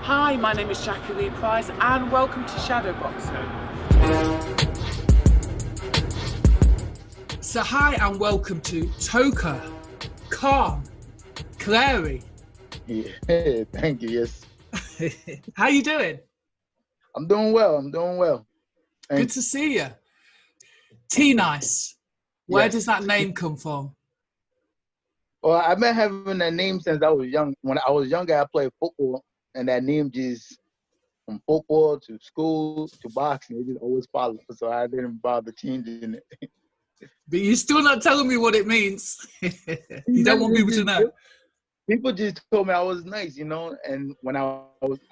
Hi, my name is Jackie Lee Price and welcome to Shadowboxing. So hi and welcome to Toka Kahn Clary. Yeah, thank you. Yes. How you doing? I'm doing well. Good to see you. T-Nice. Where does that name come from? Well, I've been having that name since I was young. When I was younger, I played football, and that name just from football to school to boxing, it just always followed. So I didn't bother changing it. But you're still not telling me what it means. You don't want people to know. People just told me I was nice, and when I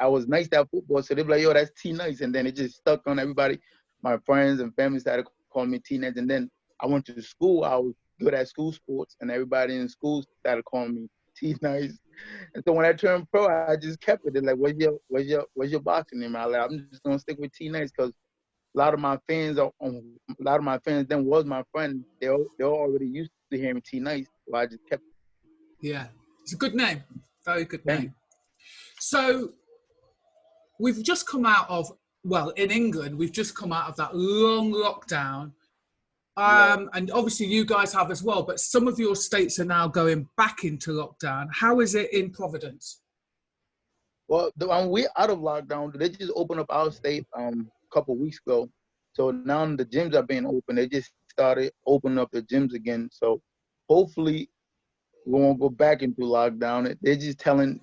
was nice at football, so they be like, "Yo, that's T Nice," and then it just stuck on everybody. My friends and family started calling me T Nice, and then I went to school. I was good at school sports, and everybody in school started calling me T Nice. And so when I turned pro, I just kept it. They're like, "What's your boxing name?" I like, I'm just gonna stick with T Nice because a lot of my fans then was my friend. They're already used to hearing T Nice, so I just kept it. Yeah, it's a good name. Very good Thank name. So we've just come out of, well, in England, we've just come out of that long lockdown. And obviously you guys have as well, but some of your states are now going back into lockdown. How is it in Providence? Well, we're out of lockdown. They just opened up our state a couple of weeks ago. So now the gyms are being open. They just started opening up the gyms again. So hopefully we won't go back into lockdown. They're just telling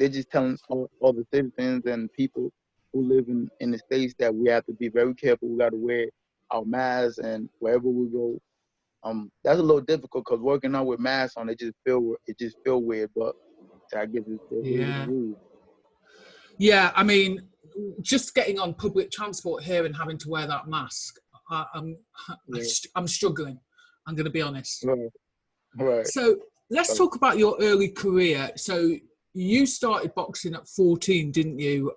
all the citizens and people who live in the states that we have to be very careful. We got to wear our masks and wherever we go. That's a little difficult because working out with masks on, it just feel weird. But I guess it's the rules. Yeah, I mean, just getting on public transport here and having to wear that mask, I'm struggling. I'm going to be honest. Right. So let's talk about your early career. So you started boxing at 14, didn't you?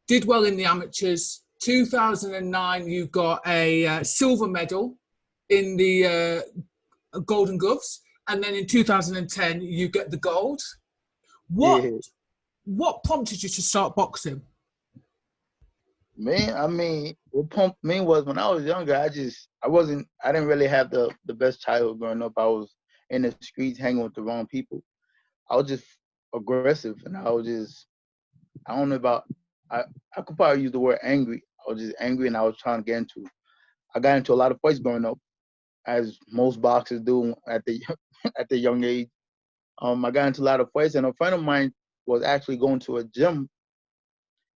Did well in the amateurs. 2009, you got a silver medal in the Golden Gloves. And then in 2010, you get the gold. What prompted you to start boxing? What pumped me was when I was younger, I didn't really have the best childhood growing up. I was in the streets hanging with the wrong people. I was just aggressive and I don't know about, I could probably use the word angry. I was just angry and I got into a lot of fights growing up, as most boxers do at the at the young age. I got into a lot of fights and a friend of mine was actually going to a gym.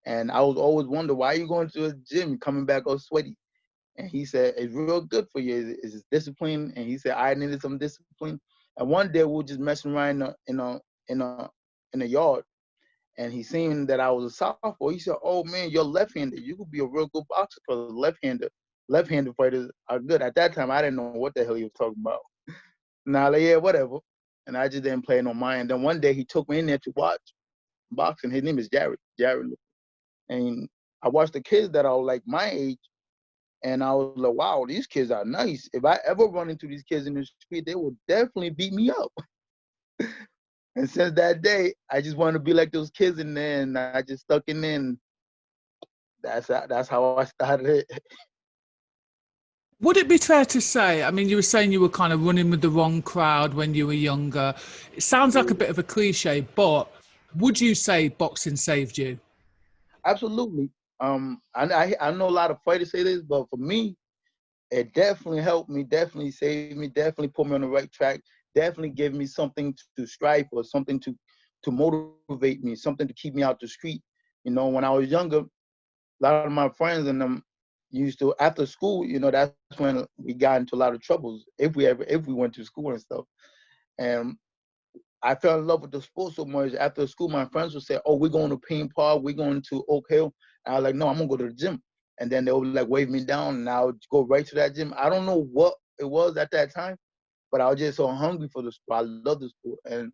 And I was always wonder, why are you going to a gym coming back all sweaty? And he said, it's real good for you. It's discipline. And he said, I needed some discipline. And one day we were just messing around in a yard. And he seen that I was a southpaw. He said, oh man, you're left-handed. You could be a real good boxer because left-handed fighters are good. At that time, I didn't know what the hell he was talking about. Now, like, yeah, whatever. And I just didn't play no mind. And then one day he took me in there to watch boxing. His name is Jared. And I watched the kids that are like my age, and I was like, wow, these kids are nice. If I ever run into these kids in the street, they will definitely beat me up. And since that day, I just wanted to be like those kids in there, and I just stuck in there, and that's how I started it. Would it be fair to say, I mean, you were saying you were kind of running with the wrong crowd when you were younger. It sounds like a bit of a cliche, but would you say boxing saved you? Absolutely. I know a lot of fighters say this, but for me, it definitely helped me, definitely saved me, definitely put me on the right track, definitely gave me something to strive for, something to motivate me, something to keep me out the street. When I was younger, a lot of my friends and them used to, after school, that's when we got into a lot of troubles if we went to school and stuff. And I fell in love with the sport so much. After school, my friends would say, oh, we're going to Payne Park, we're going to Oak Hill. And I was like, no, I'm going to go to the gym. And then they would like wave me down and I would go right to that gym. I don't know what it was at that time, but I was just so hungry for the sport. I love the sport. And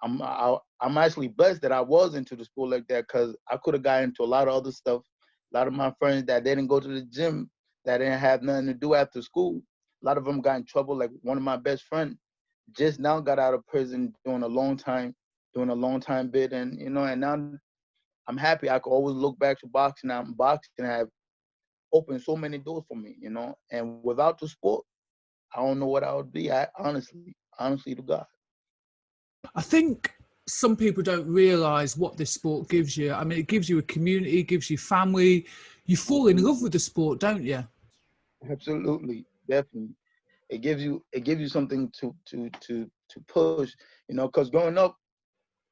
I'm actually blessed that I was into the sport like that, because I could have got into a lot of other stuff. A lot of my friends that didn't go to the gym, that didn't have nothing to do after school, a lot of them got in trouble. Like one of my best friends just now got out of prison doing a long time bid, and and now I'm happy I could always look back to boxing. Boxing have opened so many doors for me, you know. And without the sport, I don't know what I would be. I honestly to God. I think some people don't realise what this sport gives you. I mean, it gives you a community, it gives you family. You fall in love with the sport, don't you? Absolutely, definitely. It gives you something to push, you know. Because growing up,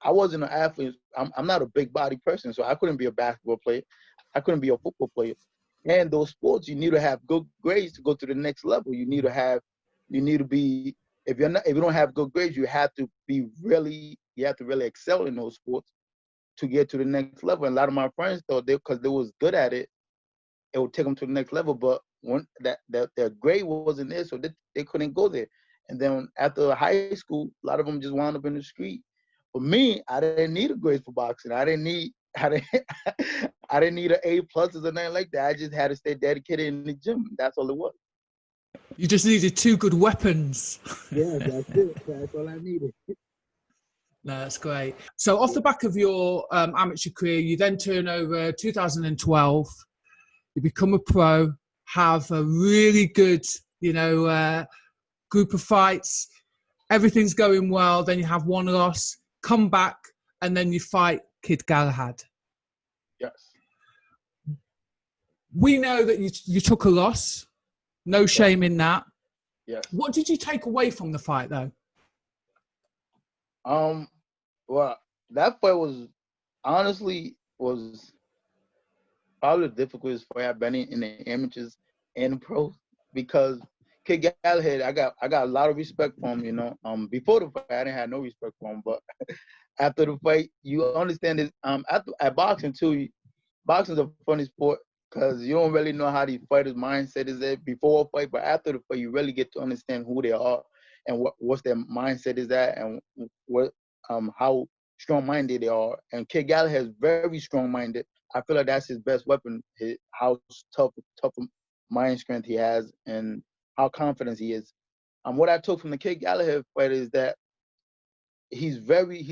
I wasn't an athlete. I'm not a big body person, so I couldn't be a basketball player. I couldn't be a football player. And those sports, you need to have good grades to go to the next level. You need to be. If you don't have good grades, you have to really excel in those sports to get to the next level. And a lot of my friends thought because they was good at it, it would take them to the next level. But when that their grade wasn't there, so they couldn't go there. And then after high school, a lot of them just wound up in the street. For me, I didn't need a grade for boxing. I didn't I didn't need an A pluses or nothing like that. I just had to stay dedicated in the gym. That's all it was. You just needed two good weapons. Yeah, that's it. That's all I needed. No, that's great. So off the back of your amateur career, you then turn over 2012, you become a pro, have a really good, group of fights. Everything's going well. Then you have one loss, come back, and then you fight Kid Galahad. Yes. We know that you took a loss. No shame in that. Yes. What did you take away from the fight, though? Well, that fight was probably the difficult fight I've been in the amateurs and the pros, because Kid Galahad, I got a lot of respect for him, you know. Before the fight, I didn't have no respect for him, but after the fight, you understand this. At boxing too, boxing's a funny sport because you don't really know how the fighter's mindset is at before a fight, but after the fight, you really get to understand who they are and what's their mindset is at, and how strong-minded they are. And Kid Galahad is very strong-minded. I feel like that's his best weapon, how tough mind strength he has and how confident he is. What I took from the Kid Galahad fight is that he's very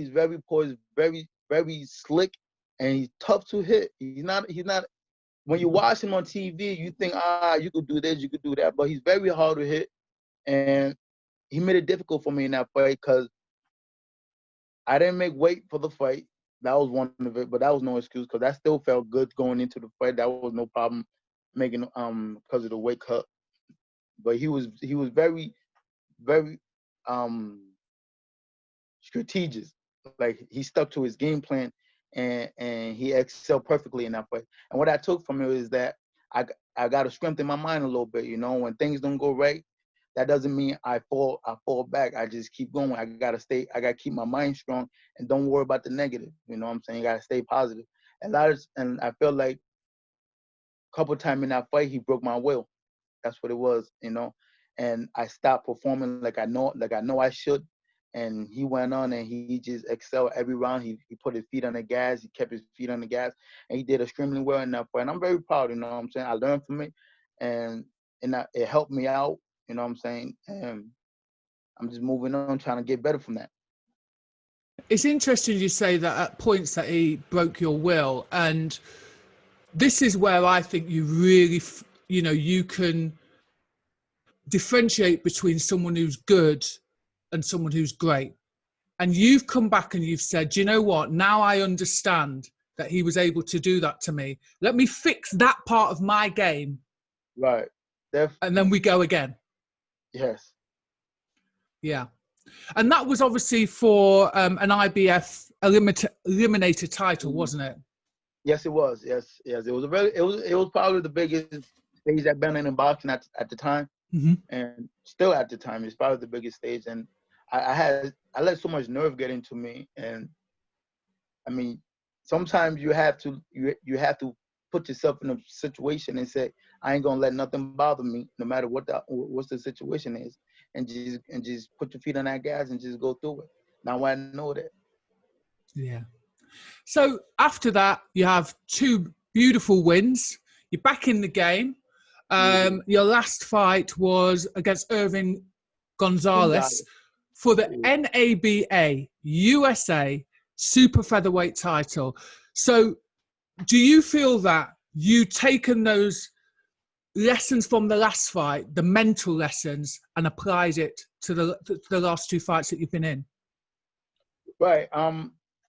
poised, very, very slick, and he's tough to hit. He's not when you watch him on TV, you think, you could do this, you could do that, but he's very hard to hit. And he made it difficult for me in that fight because I didn't make weight for the fight. That was one of it, but that was no excuse because that still felt good going into the fight. That was no problem making because of the weight cut. But he was very, very strategic. Like, he stuck to his game plan and he excelled perfectly in that fight. And what I took from it is that I got to strengthen my mind a little bit. You know, when things don't go right, that doesn't mean I fall back. I just keep going. I gotta keep my mind strong and don't worry about the negative. You know what I'm saying? You gotta stay positive. And I feel like a couple of times in that fight, he broke my will. That's what it was, you know. And I stopped performing like I know I should. And he went on and he just excelled every round. He put his feet on the gas. He kept his feet on the gas, and he did extremely well in that fight. And I'm very proud. You know what I'm saying? I learned from it, and it helped me out. You know what I'm saying? And I'm just moving on, trying to get better from that. It's interesting you say that at points that he broke your will, and this is where I think you really, you can differentiate between someone who's good and someone who's great. And you've come back and you've said, you know what, now I understand that he was able to do that to me. Let me fix that part of my game. Right. And then we go again. Yes. Yeah. And that was obviously for an IBF eliminator title, wasn't it? Yes, it was. Yes. It was probably the biggest stage I've been in boxing at the time. Mm-hmm. And still at the time, it's probably the biggest stage. And I let so much nerve get into me. And I mean, sometimes you have to put yourself in a situation and say, I ain't gonna let nothing bother me, no matter what the situation is, and just put your feet on that gas and just go through it. Now I know that. Yeah. So after that, you have two beautiful wins. You're back in the game. Your last fight was against Irving Gonzalez for the NABA USA Super-Featherweight title. So do you feel that you taken those lessons from the last fight, the mental lessons, and applied it to the last two fights that you've been in? Right.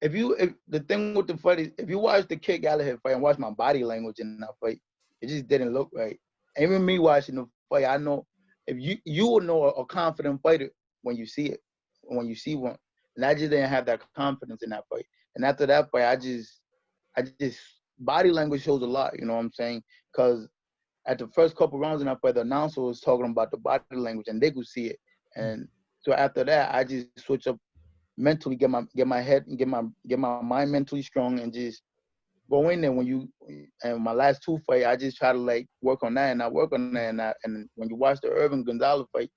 If the thing with the fight is, if you watch the Kid Gallagher fight and watch my body language in that fight, it just didn't look right. Even me watching the fight, I know if you will know a confident fighter when you see it, when you see one. And I just didn't have that confidence in that fight. And after that fight, I just body language shows a lot. You know what I'm saying? Because at the first couple rounds in that fight, the announcer was talking about the body language, and they could see it. And so after that, I just switch up mentally, get my head and get my mind mentally strong, and just go in there. And my last two fight, I just try to like work on that, and I work on that, and when you watch the Irvin Gonzalez fight,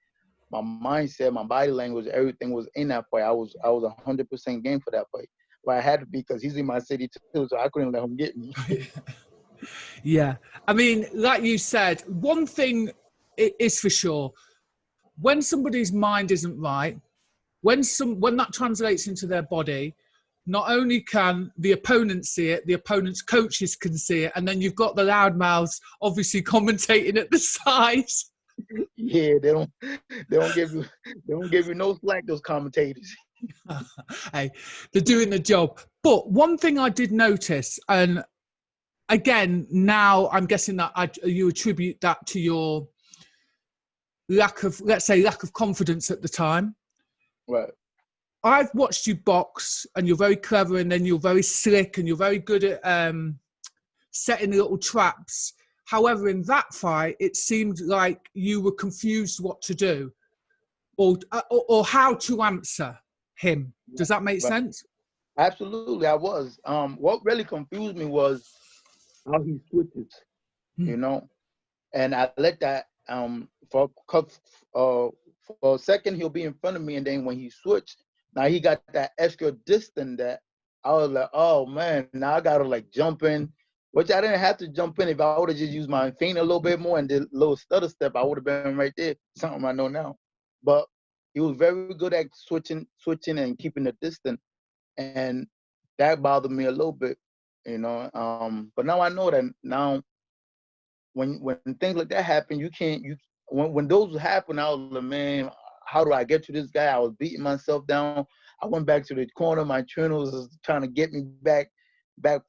my mindset, my body language, everything was in that fight. I was 100% game for that fight. But I had to be, because he's in my city too, so I couldn't let him get me. Yeah, I mean, like you said, one thing is for sure: when somebody's mind isn't right, when that translates into their body, not only can the opponent see it, the opponent's coaches can see it, and then you've got the loudmouths obviously commentating at the sides. Yeah, they don't give you no slack, those commentators. Hey, they're doing the job. But one thing I did notice, and again, now I'm guessing that you attribute that to your lack of confidence at the time. Right. I've watched you box, and you're very clever, and then you're very slick, and you're very good at setting little traps. However, in that fight, it seemed like you were confused what to do, or how to answer him. Does that make sense? Absolutely, I was. What really confused me was how he switches, you know, and I let that for a second he'll be in front of me, and then when he switched, now he got that extra distance that I was like, oh man, now I gotta like jump in, which I didn't have to jump in. If I would have just used my feint a little bit more and did a little stutter step, I would have been right there. Something I know now, but he was very good at switching and keeping the distance, and that bothered me a little bit, you know. But now I know that now when things like that happen, when those happen, I was like, man, how do I get to this guy? I was beating myself down. I went back to the corner. My trainer was trying to get me back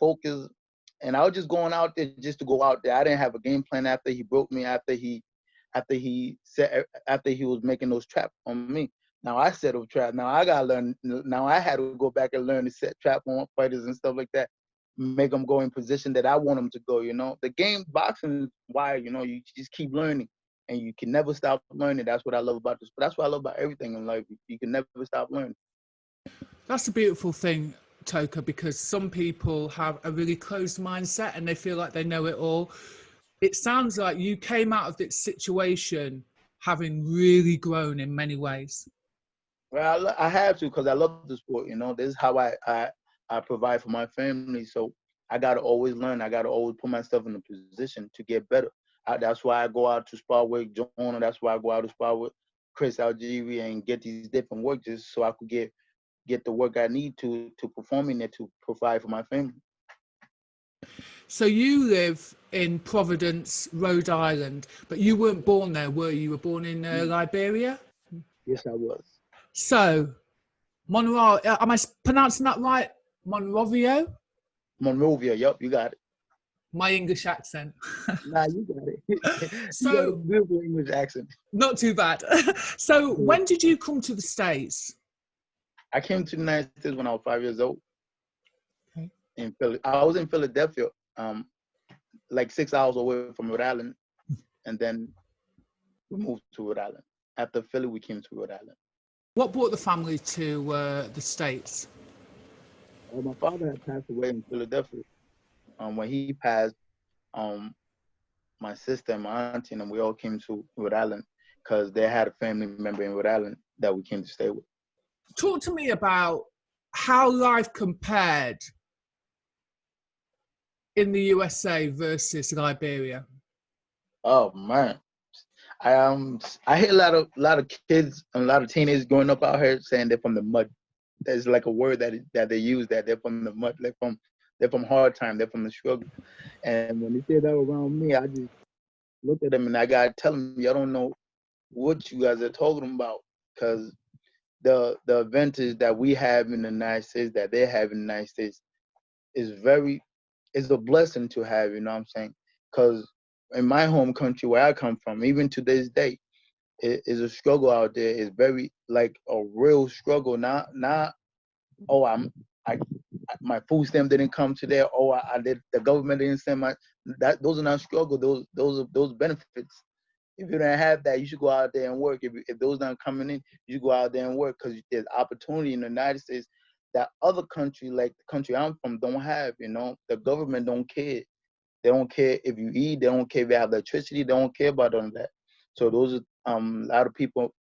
focused, and I was just going out there just to go out there. I didn't have a game plan after he broke me. After he was making those traps on me. Now I set up trap. Now I gotta learn. Now I had to go back and learn to set trap on fighters and stuff like that. Make them go in position that I want them to go. You know, the game boxing is why, you know, you just keep learning, and you can never stop learning. That's what I love about this. But that's what I love about everything in life. You can never stop learning. That's a beautiful thing, Toka, because some people have a really closed mindset and they feel like they know it all. It sounds like you came out of this situation having really grown in many ways. Well, I have to, because I love the sport. You know, this is how I provide for my family. So I gotta always learn. I gotta always put myself in a position to get better. That's why I go out to spar with Jono. That's why I go out to spar with Chris Algieri and get these different work, just so I could get the work I need to perform in it, to provide for my family. So you live in Providence, Rhode Island, but you weren't born there, were you? You were born in Liberia? Yes, I was. So, Monrovia, am I pronouncing that right? Monrovia? Monrovia, yep, you got it. My English accent. Nah, you got it. So, you got a beautiful English accent. Not too bad. So, when did you come to the States? I came to the United States when I was 5 years old. Okay. I was in Philadelphia, like 6 hours away from Rhode Island, and then we moved to Rhode Island. After Philly, we came to Rhode Island. What brought the family to the States? Well, my father had passed away in Philadelphia. When he passed, my sister and my auntie and we all came to Rhode Island because they had a family member in Rhode Island that we came to stay with. Talk to me about how life compared in the USA versus Liberia. Oh man, I hear a lot of kids and a lot of teenagers growing up out here saying they're from the mud. There's like a word that they use, that they're from the mud, like from They're from hard time. They're from the struggle. And when they say that around me, I just look at them and I gotta tell them, y'all don't know what you guys are talking about, because the advantage that we have in the United States, that they have in the United States, is a blessing to have. You know what I'm saying? Because in my home country where I come from, even to this day, it is a struggle out there. It's very like a real struggle. Not oh I my food stamp didn't come today. Oh I did, the government didn't send my that. Those are not struggle. Those are benefits. If you don't have that, you should go out there and work. If those aren't coming in, you should go out there and work, because there's opportunity in the United States that other country, like the country I'm from, don't have. You know, the government don't care. They don't care if you eat. They don't care if you have electricity. They don't care about none of that. So those are a lot of people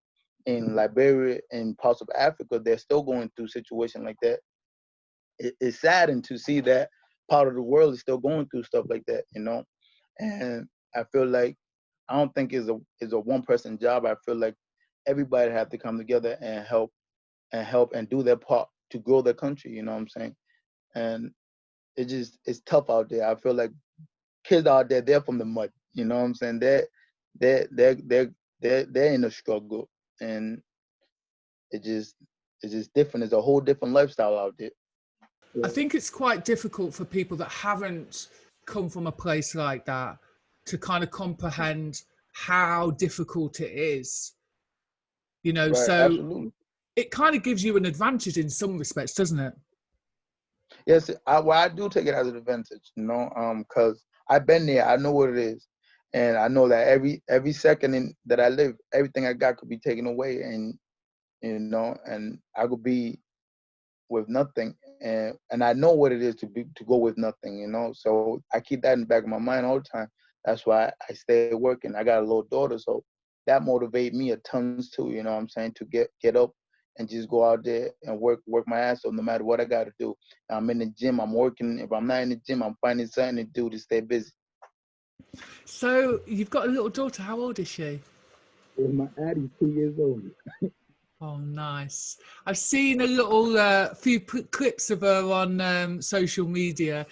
in Liberia and parts of Africa. They're still going through situations like that. It's saddening to see that part of the world is still going through stuff like that. You know, and I feel like I don't think it's a one person job. I feel like everybody have to come together and help and do their part to grow their country. You know what I'm saying? And it's tough out there. I feel like kids out there, they're from the mud. You know what I'm saying? They're they're they're they're in a struggle, and it just it's just different. It's a whole different lifestyle out there. I think it's quite difficult for people that haven't come from a place like that to kind of comprehend how difficult it is. You know, Right, so absolutely. it kind of gives you an advantage in some respects, doesn't it? Yes, I do take it as an advantage, you know, because I've been there. I know what it is, and I know that every second that I live, everything I got could be taken away, and you know, and I could be with nothing, and I know what it is to go with nothing, you know. So I keep that in the back of my mind all the time. That's why I stay working. I got a little daughter, so that motivates me a tons too. You know what I'm saying? To get up and just go out there and work my ass off, no matter what I got to do. I'm in the gym. I'm working. If I'm not in the gym, I'm finding something to do to stay busy. So you've got a little daughter. How old is she? My Addie's 2 years old. Oh, nice. I've seen a little few clips of her on social media.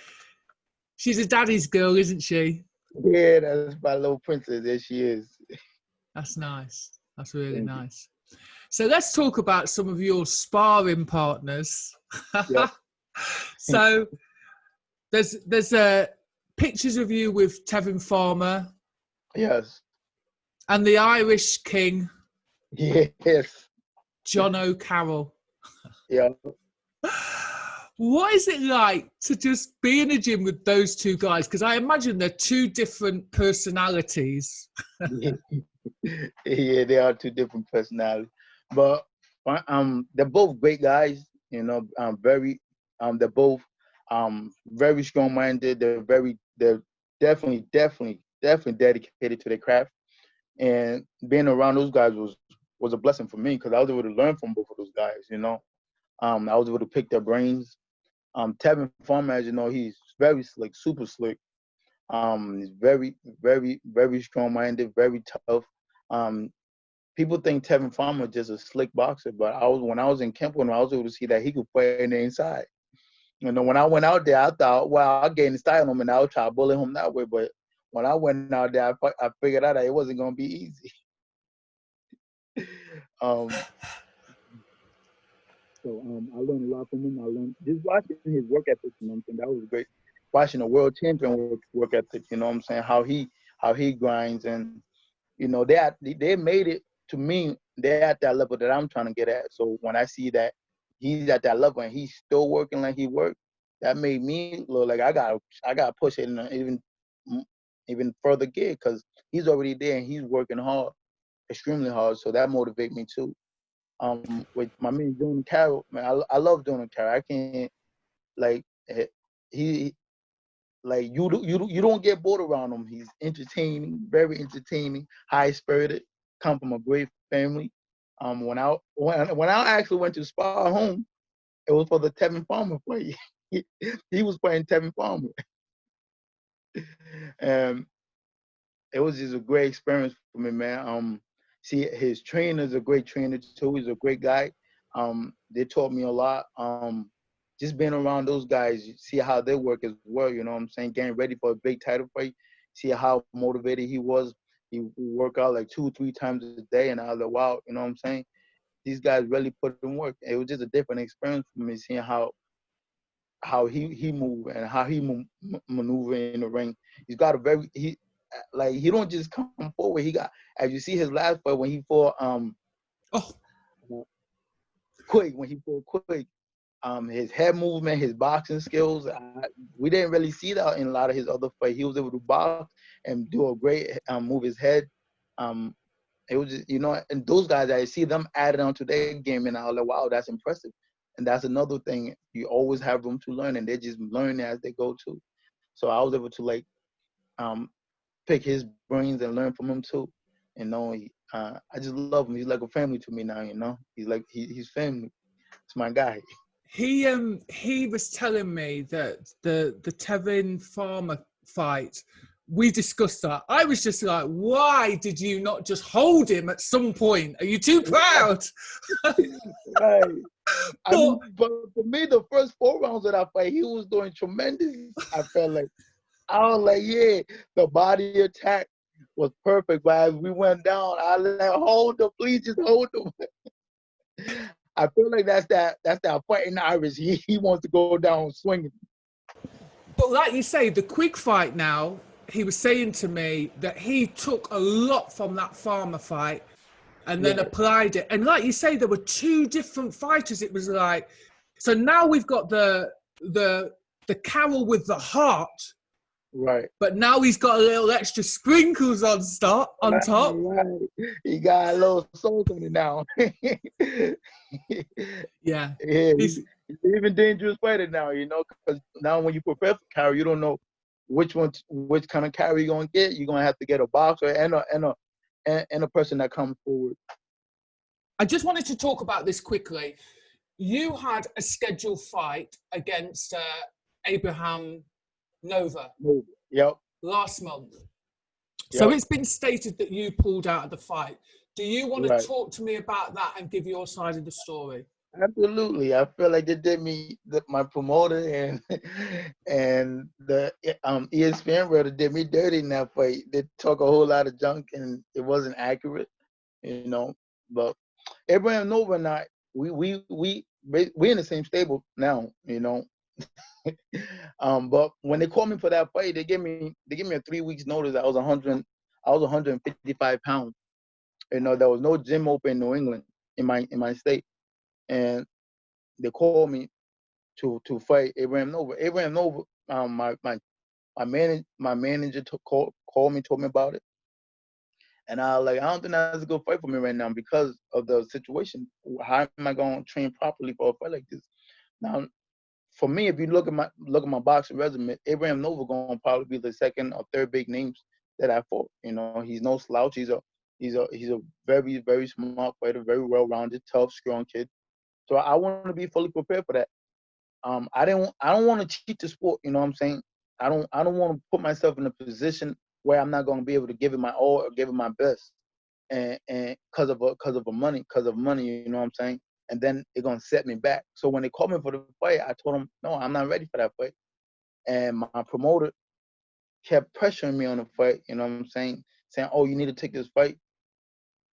She's a daddy's girl, isn't she? Yeah, that's my little princess. There she is. That's nice. That's really Thank you. nice. So let's talk about some of your sparring partners. Yep. So there's pictures of you with Tevin Farmer Yes. and the Irish King, Yes. Jono Carroll. Yeah. What is it like to just be in a gym with those two guys? Because I imagine they're two different personalities. Yeah, they are two different personalities, but they're both great guys. You know, they're both very strong-minded. They're definitely dedicated to their craft. And being around those guys was a blessing for me, because I was able to learn from both of those guys. You know, I was able to pick their brains. Tevin Farmer, as you know, he's very slick, super slick. He's very strong-minded, very tough. Um, People think Tevin Farmer just a slick boxer, but when I was in Kemp, when I was able to see that he could play in the inside. You know, when I went out there, I thought, well, I'll gain the style on him and I'll try to bully him that way. But when I went out there, I figured out that it wasn't going to be easy. um, I learned a lot from him. I learned just watching his work ethic. You know what I'm saying? That was great. Watching a world champion work ethic. You know what I'm saying? How he grinds, and you know they made it to me. They're at that level that I'm trying to get at. So when I see that he's at that level and he's still working like he worked, that made me look like I got to push it in an even further gear, because he's already there and he's working hard, extremely hard. So that motivates me too. With my man Jono Carroll, man, I love Jono Carroll. I can't like he like you don't get bored around him. He's entertaining, very entertaining, high spirited. Come from a great family. When I actually went to Spa Home, it was for the Tevin Farmer play. He was playing Tevin Farmer, and it was just a great experience for me, man. See, his trainer's a great trainer too. He's a great guy. They taught me a lot. just being around those guys, you see how they work as well. You know what I'm saying? Getting ready for a big title fight. See how motivated he was. He would work out like 2-3 times a day, and I was like, wow, you know what I'm saying? These guys really put in work. It was just a different experience for me, seeing how he move and how he maneuver in the ring. He's got a very he don't just come forward. He got, as you see his last fight when he fought Oh, Quick, when he fought Quick, his head movement, his boxing skills, we didn't really see that in a lot of his other fights. He was able to box and do a great move his head. It was just, and those guys, I see them added onto their game, and I was like, wow, that's impressive. And that's another thing. You always have room to learn, and they just learn as they go too. So I was able to pick his brains and learn from him too. I just love him. He's like a family to me now. He's like he's family. It's my guy. He was telling me that the Tevin Farmer fight, we discussed that. I was just like, why did you not just hold him at some point? Are you too proud? Right. But for me, the first 4 rounds of that fight, he was doing tremendous. I was like, yeah, the body attack was perfect. But as we went down, I like, hold him, please just hold him. I feel like that's that fighting Irish. He wants to go down swinging. But like you say, the Quick fight now, he was saying to me that he took a lot from that Farmer fight and then applied it. And like you say, there were 2 different fighters. It was like, so now we've got the Carroll with the heart. Right. But now he's got a little extra sprinkles on top. Right. He got a little salt on it now. Yeah. He's even dangerous fighter now, because now when you prepare for carry, you don't know which kind of carry you're gonna get. You're gonna have to get a boxer and a person that comes forward. I just wanted to talk about this quickly. You had a scheduled fight against Abraham Nova. Yep. Last month. Yep. So it's been stated that you pulled out of the fight. Do you want to talk to me about that and give your side of the story? Absolutely. I feel like they did me, my promoter and the ESPN brother did me dirty in that fight. They talk a whole lot of junk and it wasn't accurate, But Abraham Nova and I, we're in the same stable now, But when they called me for that fight, they gave me a 3 weeks notice. I was 155 pounds. There was no gym open in New England in my state, and they called me to fight Abraham Nova. Abraham Nova, my manager called me, told me about it, and I was like, I don't think that's a good fight for me right now because of the situation. How am I going to train properly for a fight like this? Now, for me, if you look at my boxing resume, Abraham Nova going to probably be the second or third big names that I fought. He's no slouch. He's a very, very smart fighter, very well-rounded, tough, strong kid. So I want to be fully prepared for that. I don't want to cheat the sport. You know what I'm saying? I don't want to put myself in a position where I'm not going to be able to give it my all or give it my best, and because of money, you know what I'm saying? And then it's gonna set me back. So when they called me for the fight, I told them, no, I'm not ready for that fight. And my promoter kept pressuring me on the fight, you know what I'm saying? Saying, oh, you need to take this fight.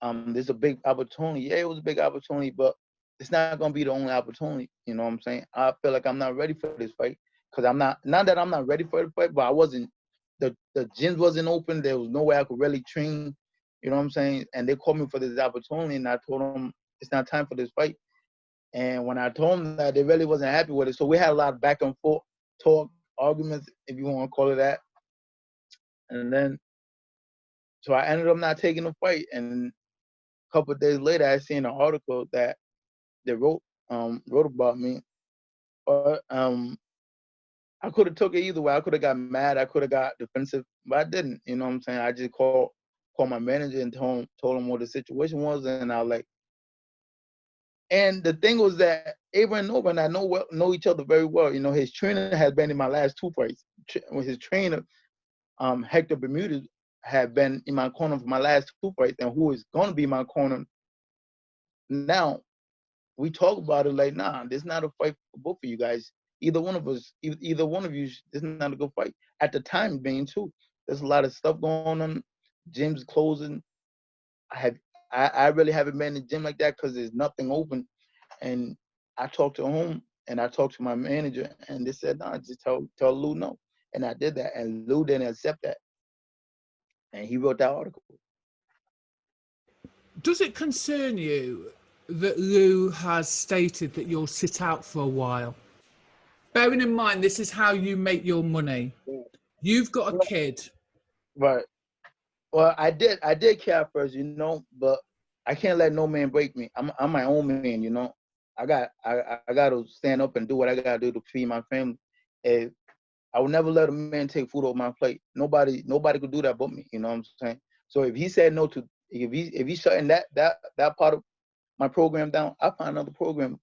There's a big opportunity. Yeah, it was a big opportunity, but it's not gonna be the only opportunity, you know what I'm saying? I feel like I'm not ready for this fight. Because not that I'm not ready for the fight, but I wasn't, the gyms wasn't open, there was no way I could really train, you know what I'm saying? And they called me for this opportunity, and I told them it's not time for this fight. And when I told them that, they really wasn't happy with it. So we had a lot of back and forth talk, arguments, if you want to call it that. And then, so I ended up not taking the fight. And a couple of days later, I seen an article that they wrote about me. But I could have took it either way. I could have got mad. I could have got defensive, but I didn't. You know what I'm saying? I just called my manager and told him what the situation was, and I was like. And the thing was that Abraham Nova and I know each other very well. His trainer has been in my last 2 fights. His trainer, Hector Bermudez, had been in my corner for my last 2 fights, and who is going to be my corner now. we talk about it like, nah, this is not a fight for both of you guys. Either one of us, either one of you, this is not a good fight. At the time being too, there's a lot of stuff going on. Gyms closing. I really haven't been in the gym like that because there's nothing open. And I talked to him and I talked to my manager and they said, nah, just tell Lou no. And I did that and Lou didn't accept that. And he wrote that article. Does it concern you that Lou has stated that you'll sit out for a while? Bearing in mind, this is how you make your money. You've got a kid. Right. Well, I did care first, you know, but I can't let no man break me. I'm my own man, you know. I got to stand up and do what I got to do to feed my family. And I will never let a man take food off my plate. Nobody could do that but me, you know what I'm saying? So if he said no to, if he's shutting that part of my program down, I'll find another program.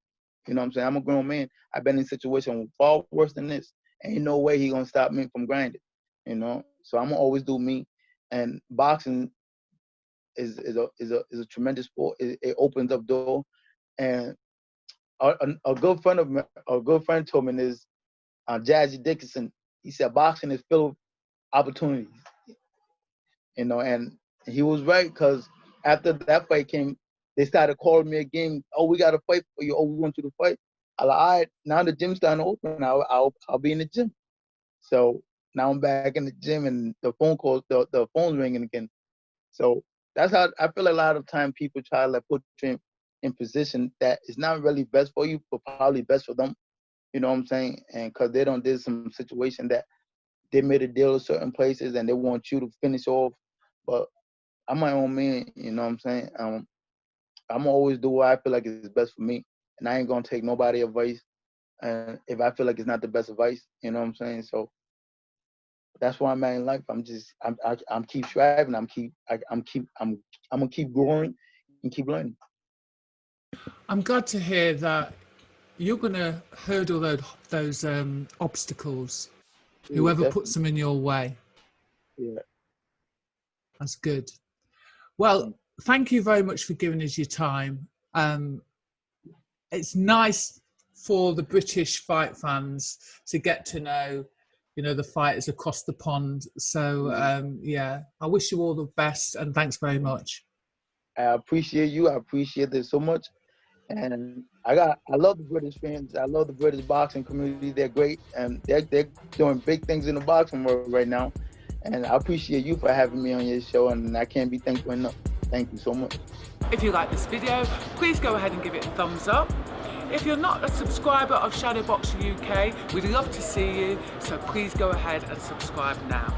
You know what I'm saying? I'm a grown man. I've been in situations far worse than this. Ain't no way he gonna stop me from grinding, you know? So I'm gonna always do me. And boxing is a tremendous sport. It opens up door. And a good friend told me this, Jazzy Dickinson. He said boxing is filled with opportunities, you know, and he was right because after that fight came, they started calling me again. Oh, we got a fight for you. Oh, we want you to fight. I like, all right, now the gym's starting to open. I'll be in the gym. So now I'm back in the gym and the phone's ringing again. So that's how I feel. A lot of time people try to like put you in position that is not really best for you, but probably best for them. You know what I'm saying? And because they don't did some situation that they made a deal with certain places and they want you to finish off. But I'm my own man. You know what I'm saying? I'm always do what I feel like is best for me, and I ain't gonna take nobody advice. And if I feel like it's not the best advice, you know what I'm saying? So that's why I'm at in life. I'm keep striving. I'm gonna keep growing and keep learning. I'm glad to hear that you're going to hurdle those obstacles, whoever puts them in your way. Yeah. That's good. Well, thank you very much for giving us your time. It's nice for the British fight fans to get to know, you know, the fighters across the pond. So, yeah, I wish you all the best and thanks very much. I appreciate you. I appreciate this so much. And I love the British fans. I love the British boxing community. They're great, and they're doing big things in the boxing world right now. And I appreciate you for having me on your show, and I can't be thankful enough. Thank you so much. If you like this video, please go ahead and give it a thumbs up. If you're not a subscriber of Shadowboxer UK, we'd love to see you, so please go ahead and subscribe now.